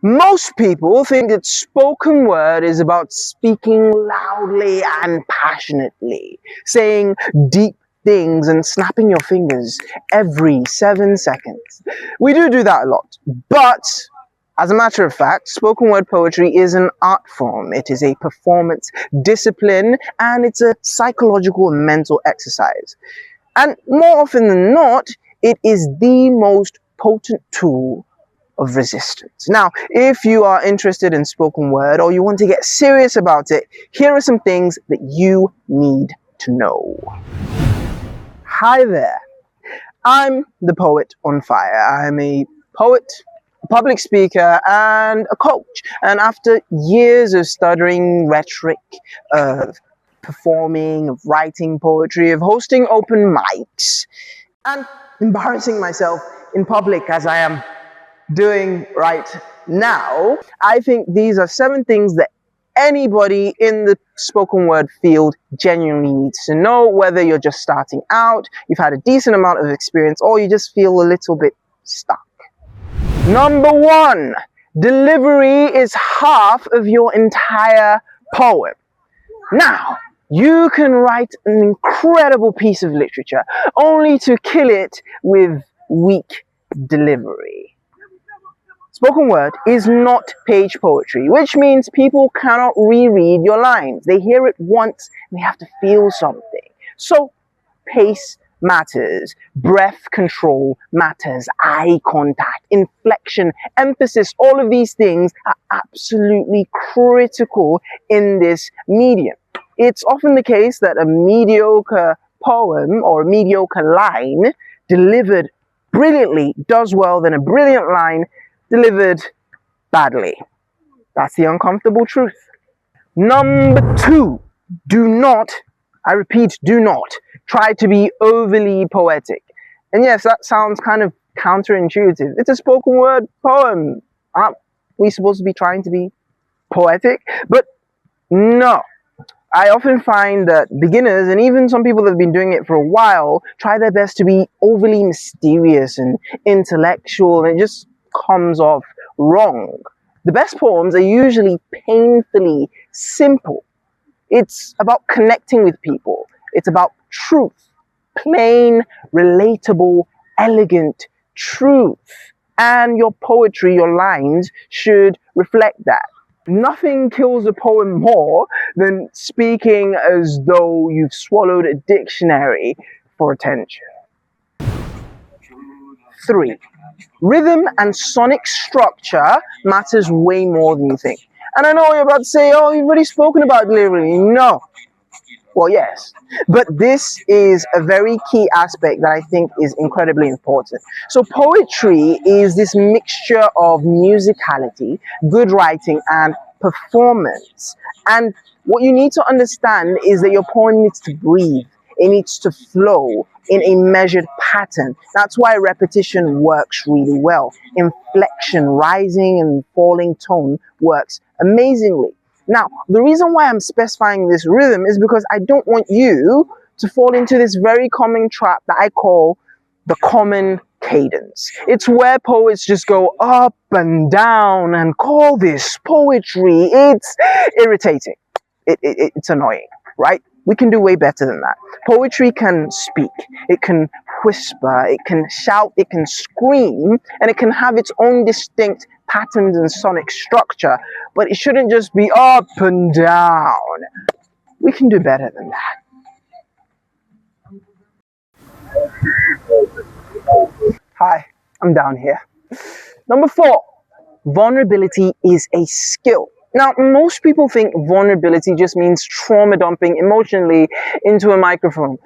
Most people think that spoken word is about speaking loudly and passionately, saying deep things and snapping your fingers every 7 seconds. We do that a lot, but as a matter of fact, spoken word poetry is an art form. It is a performance discipline, and it's a psychological and mental exercise. And more often than not, it is the most potent tool of resistance. Now, if you are interested in spoken word or you want to get serious about it, here are some things that you need to know. Hi there. I'm the poet on fire. I'm a poet, a public speaker, and a coach. And after years of studying rhetoric, of performing, of writing poetry, of hosting open mics, and embarrassing myself in public as I am doing right now, I think these are 7 things that anybody in the spoken word field genuinely needs to know, whether you're just starting out, you've had a decent amount of experience, or you just feel a little bit stuck. Number 1, delivery is half of your entire poem. Now, you can write an incredible piece of literature only to kill it with weak delivery. Spoken word is not page poetry, which means people cannot reread your lines. They hear it once and they have to feel something. So pace matters, breath control matters, eye contact, inflection, emphasis, all of these things are absolutely critical in this medium. It's often the case that a mediocre poem or a mediocre line delivered brilliantly does well than a brilliant line delivered badly. That's the uncomfortable truth. Number 2, do not, I repeat, do not try to be overly poetic. And yes, that sounds kind of counterintuitive. It's a spoken word poem. Aren't we supposed to be trying to be poetic? But no. I often find that beginners, and even some people that have been doing it for a while, try their best to be overly mysterious and intellectual, and it just comes off wrong. The best poems are usually painfully simple. It's about connecting with people. It's about truth. Plain, relatable, elegant truth. And your poetry, your lines, should reflect that. Nothing kills a poem more than speaking as though you've swallowed a dictionary for attention. 3, rhythm and sonic structure matters way more than you think. And I know you're about to say, oh, you've already spoken about delivery. No. Well, yes. But this is a very key aspect that I think is incredibly important. So poetry is this mixture of musicality, good writing, and performance. And what you need to understand is that your poem needs to breathe. It needs to flow in a measured pattern. That's why repetition works really well. Inflection, rising and falling tone works amazingly. Now, the reason why I'm specifying this rhythm is because I don't want you to fall into this very common trap that I call the common cadence. It's where poets just go up and down and call this poetry. It's irritating. It's annoying, right? We can do way better than that. Poetry can speak, it can whisper, it can shout, it can scream, and it can have its own distinct patterns and sonic structure, but it shouldn't just be up and down. We can do better than that. Hi, I'm down here. Number 4, vulnerability is a skill. Now, most people think vulnerability just means trauma dumping emotionally into a microphone,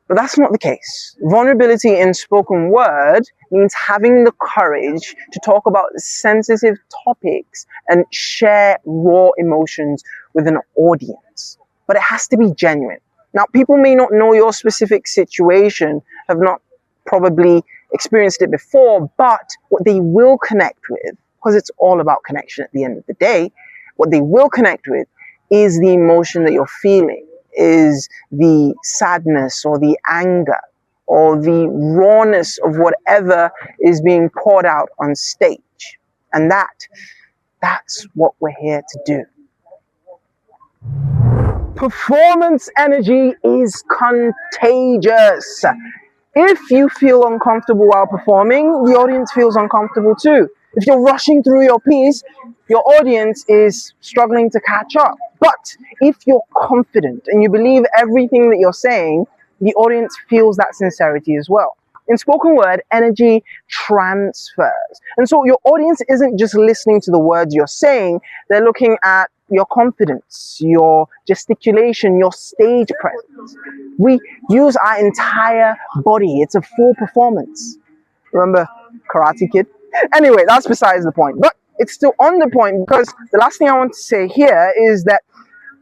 but that's not the case. Vulnerability in spoken word means having the courage to talk about sensitive topics and share raw emotions with an audience. But it has to be genuine. Now, people may not know your specific situation, have not probably experienced it before, but what they will connect with, because it's all about connection at the end of the day, what they will connect with is the emotion that you're feeling, is the sadness or the anger or the rawness of whatever is being poured out on stage. And that That's what we're here to do. Performance energy is contagious. If you feel uncomfortable while performing, the audience feels uncomfortable too. If you're rushing through your piece, your audience is struggling to catch up. But if you're confident and you believe everything that you're saying, the audience feels that sincerity as well. In spoken word, energy transfers. And so your audience isn't just listening to the words you're saying, they're looking at your confidence, your gesticulation, your stage presence. We use our entire body. It's a full performance. Remember Karate Kid? Anyway, that's besides the point. But it's still on the point because the last thing I want to say here is that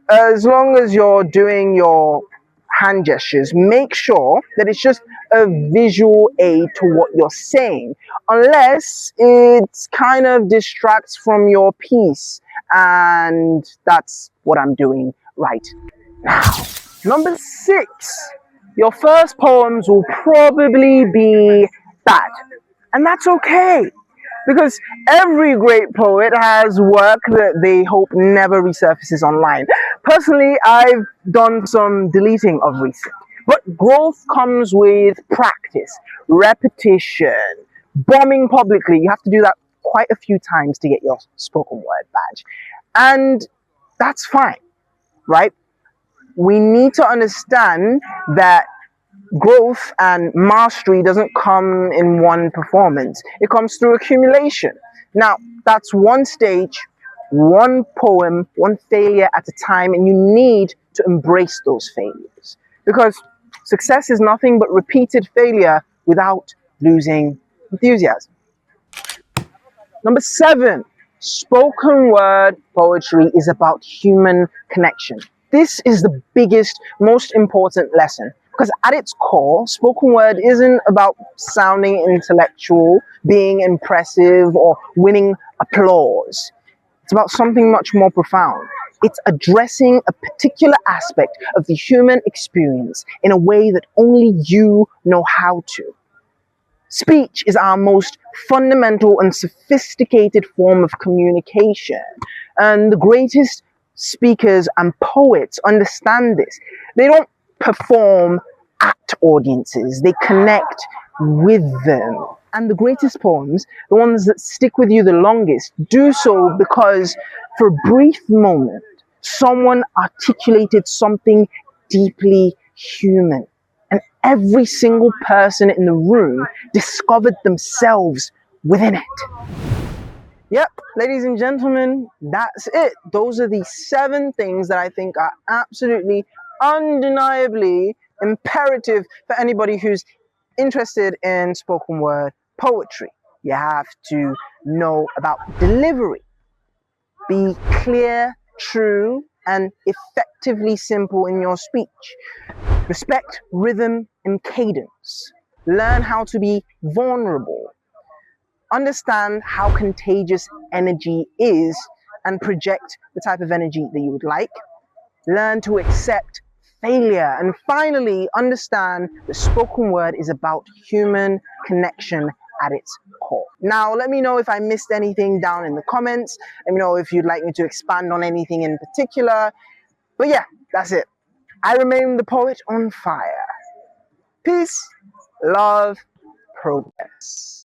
as long as you're doing your hand gestures, make sure that it's just a visual aid to what you're saying, unless it kind of distracts from your piece, and that's what I'm doing right now. Number 6, your first poems will probably be bad, and that's okay. Because every great poet has work that they hope never resurfaces online. Personally, I've done some deleting of recent. But growth comes with practice, repetition, bombing publicly. You have to do that quite a few times to get your spoken word badge. And that's fine, right? We need to understand that growth and mastery doesn't come in one performance. It comes through accumulation. Now, that's one stage, one poem, one failure at a time, and you need to embrace those failures. Because success is nothing but repeated failure without losing enthusiasm. Number 7, spoken word poetry is about human connection. This is the biggest, most important lesson. Because at its core, spoken word isn't about sounding intellectual, being impressive, or winning applause. It's about something much more profound. It's addressing a particular aspect of the human experience in a way that only you know how to. Speech is our most fundamental and sophisticated form of communication. And the greatest speakers and poets understand this. They don't perform at audiences, they connect with them. And the greatest poems, the ones that stick with you the longest, do so because for a brief moment, someone articulated something deeply human. And every single person in the room discovered themselves within it. Yep, ladies and gentlemen, that's it. Those are the 7 things that I think are absolutely, undeniably imperative for anybody who's interested in spoken word poetry. You have to know about delivery. Be clear, true, and effectively simple in your speech. Respect rhythm and cadence. Learn how to be vulnerable. Understand how contagious energy is and project the type of energy that you would like. Learn to accept failure. And finally, understand the spoken word is about human connection at its core. Now, let me know if I missed anything down in the comments. Let me know if you'd like me to expand on anything in particular. But yeah, that's it. I remain the poet on fire. Peace, love, progress.